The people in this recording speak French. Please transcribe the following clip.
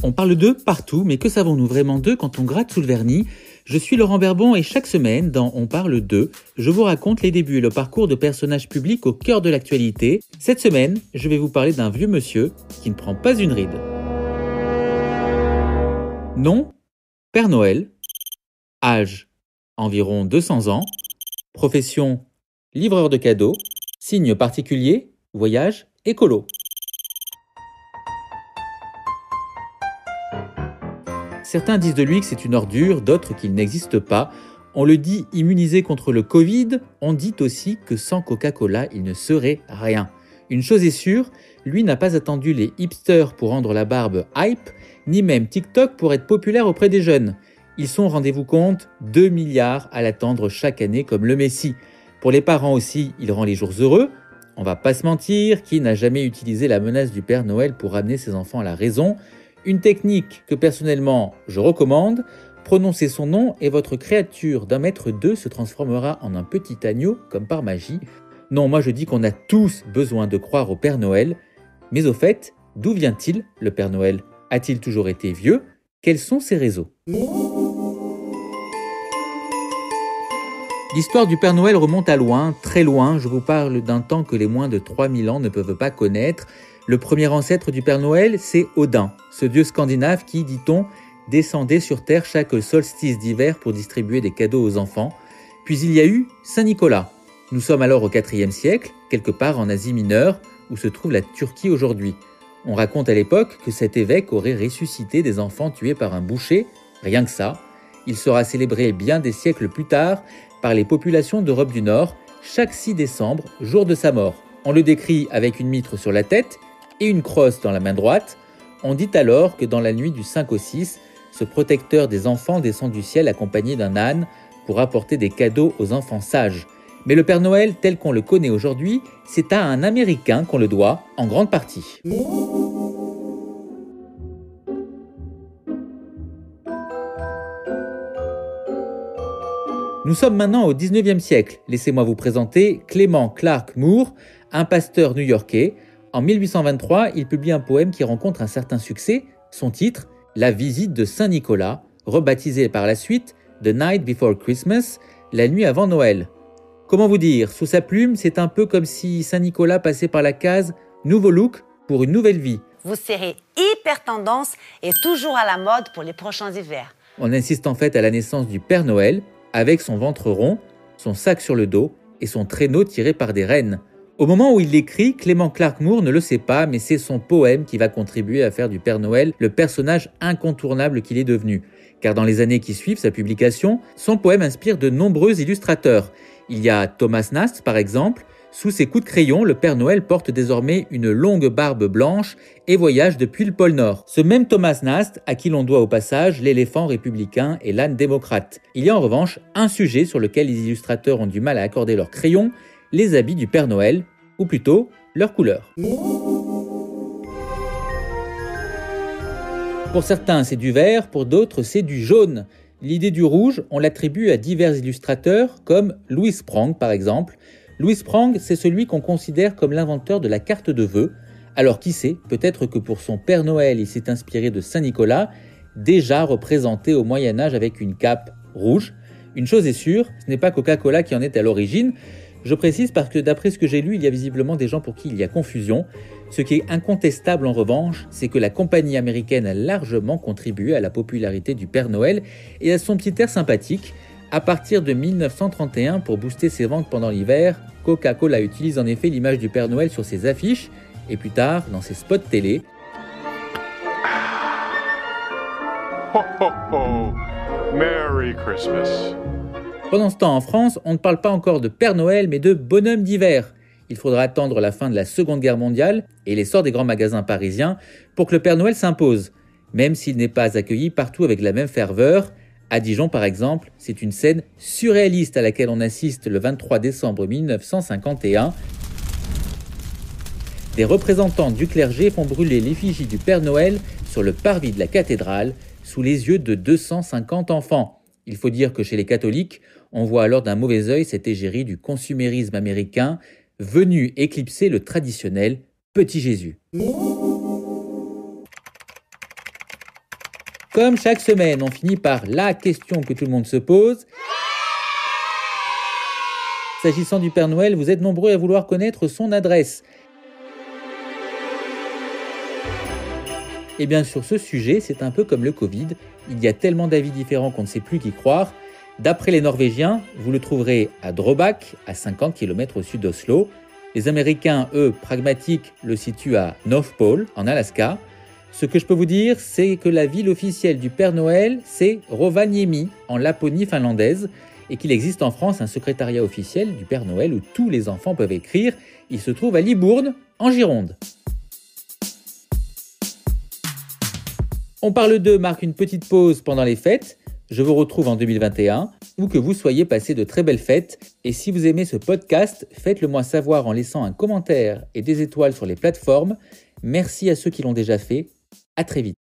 On parle d'eux partout, mais que savons-nous vraiment d'eux quand on gratte sous le vernis ? Je suis Laurent Berbon et chaque semaine, dans On parle d'eux, je vous raconte les débuts et le parcours de personnages publics au cœur de l'actualité. Cette semaine, je vais vous parler d'un vieux monsieur qui ne prend pas une ride. Nom : Père Noël. Âge : environ 200 ans. Profession : livreur de cadeaux. Signe particulier : voyage écolo. Certains disent de lui que c'est une ordure, d'autres qu'il n'existe pas. On le dit immunisé contre le Covid, on dit aussi que sans Coca-Cola, il ne serait rien. Une chose est sûre, lui n'a pas attendu les hipsters pour rendre la barbe hype, ni même TikTok pour être populaire auprès des jeunes. Ils sont, rendez-vous compte, 2 milliards à l'attendre chaque année comme le Messie. Pour les parents aussi, il rend les jours heureux. On va pas se mentir, qui n'a jamais utilisé la menace du Père Noël pour ramener ses enfants à la raison ? Une technique que personnellement je recommande, prononcez son nom et votre créature d'1,2 m se transformera en un petit agneau comme par magie. Non, moi je dis qu'on a tous besoin de croire au Père Noël. Mais au fait, d'où vient-il le Père Noël ? A-t-il toujours été vieux ? Quels sont ses réseaux ? L'histoire du Père Noël remonte à loin, très loin. Je vous parle d'un temps que les moins de 3000 ans ne peuvent pas connaître. Le premier ancêtre du Père Noël, c'est Odin, ce dieu scandinave qui, dit-on, descendait sur Terre chaque solstice d'hiver pour distribuer des cadeaux aux enfants. Puis il y a eu Saint Nicolas. Nous sommes alors au IVe siècle, quelque part en Asie mineure, où se trouve la Turquie aujourd'hui. On raconte à l'époque que cet évêque aurait ressuscité des enfants tués par un boucher, rien que ça. Il sera célébré bien des siècles plus tard par les populations d'Europe du Nord, chaque 6 décembre, jour de sa mort. On le décrit avec une mitre sur la tête et une crosse dans la main droite. On dit alors que dans la nuit du 5 au 6, ce protecteur des enfants descend du ciel accompagné d'un âne pour apporter des cadeaux aux enfants sages. Mais le Père Noël tel qu'on le connaît aujourd'hui, c'est à un Américain qu'on le doit, en grande partie. Nous sommes maintenant au 19e siècle. Laissez-moi vous présenter Clement Clarke Moore, un pasteur new-yorkais. En 1823, il publie un poème qui rencontre un certain succès. Son titre, La visite de Saint Nicolas, rebaptisé par la suite The Night Before Christmas, la nuit avant Noël. Comment vous dire, sous sa plume, c'est un peu comme si Saint Nicolas passait par la case Nouveau look pour une nouvelle vie. Vous serez hyper tendance et toujours à la mode pour les prochains hivers. On insiste en fait à la naissance du Père Noël, avec son ventre rond, son sac sur le dos et son traîneau tiré par des rennes. Au moment où il l'écrit, Clement Clarke Moore ne le sait pas, mais c'est son poème qui va contribuer à faire du Père Noël le personnage incontournable qu'il est devenu. Car dans les années qui suivent sa publication, son poème inspire de nombreux illustrateurs. Il y a Thomas Nast par exemple. Sous ses coups de crayon, le Père Noël porte désormais une longue barbe blanche et voyage depuis le pôle Nord. Ce même Thomas Nast, à qui l'on doit au passage l'éléphant républicain et l'âne démocrate. Il y a en revanche un sujet sur lequel les illustrateurs ont du mal à accorder leur crayon, les habits du Père Noël, ou plutôt leur couleur. Pour certains, c'est du vert, pour d'autres, c'est du jaune. L'idée du rouge, on l'attribue à divers illustrateurs, comme Louis Sprang par exemple. Louis Sprang, c'est celui qu'on considère comme l'inventeur de la carte de vœux. Alors qui sait, peut-être que pour son Père Noël, il s'est inspiré de Saint Nicolas, déjà représenté au Moyen-Âge avec une cape rouge. Une chose est sûre, ce n'est pas Coca-Cola qui en est à l'origine. Je précise parce que d'après ce que j'ai lu, il y a visiblement des gens pour qui il y a confusion. Ce qui est incontestable en revanche, c'est que la compagnie américaine a largement contribué à la popularité du Père Noël et à son petit air sympathique. À partir de 1931, pour booster ses ventes pendant l'hiver, Coca-Cola utilise en effet l'image du Père Noël sur ses affiches et plus tard dans ses spots télé. Ho, ho, ho. Merry Christmas. Pendant ce temps, en France, on ne parle pas encore de Père Noël, mais de bonhomme d'hiver. Il faudra attendre la fin de la Seconde Guerre mondiale et l'essor des grands magasins parisiens pour que le Père Noël s'impose, même s'il n'est pas accueilli partout avec la même ferveur. À Dijon, par exemple, c'est une scène surréaliste à laquelle on assiste le 23 décembre 1951. Des représentants du clergé font brûler l'effigie du Père Noël sur le parvis de la cathédrale sous les yeux de 250 enfants. Il faut dire que chez les catholiques, on voit alors d'un mauvais œil cette égérie du consumérisme américain venu éclipser le traditionnel Petit Jésus. Comme chaque semaine, on finit par la question que tout le monde se pose. S'agissant du Père Noël, vous êtes nombreux à vouloir connaître son adresse. Eh bien, sur ce sujet, c'est un peu comme le Covid. Il y a tellement d'avis différents qu'on ne sait plus qui croire. D'après les Norvégiens, vous le trouverez à Drøbak, à 50 km au sud d'Oslo. Les Américains, eux, pragmatiques, le situent à North Pole, en Alaska. Ce que je peux vous dire, c'est que la ville officielle du Père Noël, c'est Rovaniemi, en Laponie finlandaise, et qu'il existe en France un secrétariat officiel du Père Noël où tous les enfants peuvent écrire. Il se trouve à Libourne, en Gironde. On parle d'eux marque une petite pause pendant les fêtes. Je vous retrouve en 2021, ou que vous soyez passé de très belles fêtes. Et si vous aimez ce podcast, faites-le moi savoir en laissant un commentaire et des étoiles sur les plateformes. Merci à ceux qui l'ont déjà fait. À très vite.